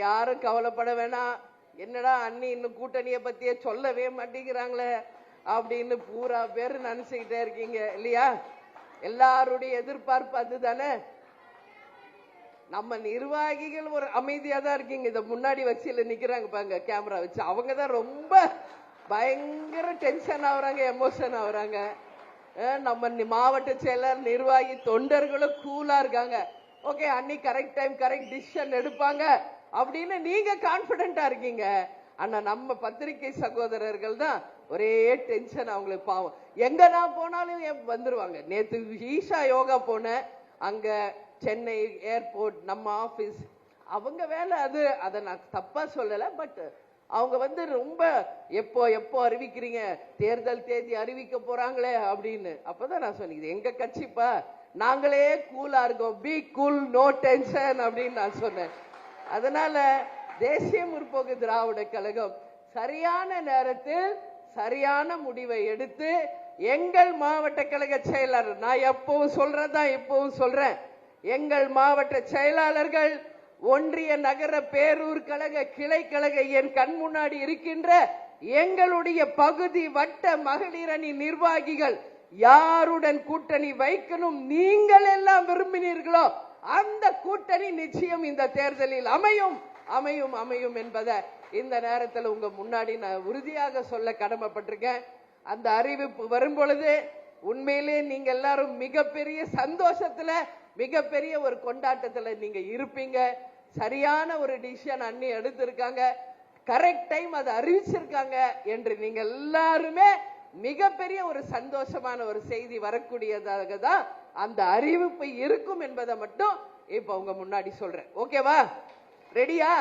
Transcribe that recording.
யாரும் கவலைப்பட வேணாம். என்னடா அண்ணி இன்னும் கூட்டணியை பத்தியே சொல்லவே மாட்டேங்கிறாங்களே அப்படின்னு பூரா பேர் நினைச்சுக்கிட்டே இருக்கீங்க இல்லையா? எல்லாருடைய எதிர்பார்ப்பு அதுதானே. நம்ம நிர்வாகிகள் ஒரு அமைதியா தான் இருக்கீங்க. இத முன்னாடி வச்சில நிக்கிறாங்க பாருங்க கேமரா வச்சு, அவங்க தான் ரொம்ப பயங்கர டென்ஷன் ஆகுறாங்க, எமோஷன் ஆகுறாங்க. நம்ம மாவட்ட செயலர் நிர்வாகி தொண்டர்களும் கூலா இருக்காங்க. ஓகே, அன்னி கரெக்ட் டைம் கரெக்ட் டிசிஷன் எடுப்பாங்க அப்படின்னு நீங்க கான்பிடென்டா இருக்கீங்க. ஆனா நம்ம பத்திரிகை சகோதரர்கள் தான் ஒரே டென்ஷன். அவங்களுக்கு பாவம், எங்க நான் போனாலும் வந்துருவாங்க. நேத்து ஈஷா யோகா போனேன், அங்க சென்னை ஏர்போர்ட் நம்ம ஆபீஸ், அவங்க வேலை அது, அதை நான் தப்பா சொல்லல. பட் அவங்க வந்து ரொம்ப எப்போ எப்போ அறிவிக்கிறீங்க, தேர்தல் தேதி அறிவிக்க போறாங்களே அப்படின்னு. அப்பதான் நான் சொன்னேன், எங்க கட்சிப்பா, நாங்களே கூலா இருக்கோம், பி கூல் நோ டென்ஷன் அப்படின்னு நான் சொன்னேன். அதனால தேசிய முற்போக்கு திராவிட கழகம் சரியான நேரத்தில் சரியான முடிவை எடுத்து எங்கள் மாவட்ட கழக செயலாளர், நான் எப்பவும் சொல்றதா இப்பவும் சொல்றேன், எங்கள் மாவட்ட செயலாளர்கள், ஒன்றிய நகர பேரூர் கழக கிளை கழக என் கண் முன்னாடி இருக்கின்ற எங்களுடைய பகுதி வட்ட மகளிர் அணி நிர்வாகிகள் யாருடன் கூட்டணி வைக்கணும் நீங்கள் எல்லாம் விரும்பினீர்களோ அந்த கூட்டணி நிச்சயம் இந்த தேர்தலில் அமையும் அமையும் அமையும் என்பதை இந்த நேரத்தில் உங்க முன்னாடி நான் உறுதியாக சொல்ல கடமைப்பட்டிருக்கேன். அந்த அறிவிப்பு வரும் பொழுது உண்மையிலே நீங்க எல்லாரும் மிகப்பெரிய சந்தோஷத்துல, மிகப்பெரிய ஒரு கொண்டாட்டத்துல நீங்க இருப்பீங்க. சரியான ஒரு டிசிஷன் அண்ணி எடுத்திருக்காங்க, கரெக்ட் டைம் அதை அறிவிச்சிருக்காங்க என்று நீங்க எல்லாருமே மிகப்பெரிய ஒரு சந்தோஷமான ஒரு செய்தி வரக்கூடியதாக தான் அந்த அறிவிப்பு இருக்கும் என்பதை மட்டும் இப்ப உங்க முன்னாடி சொல்றேன். ஓகேவா? ரெடியா?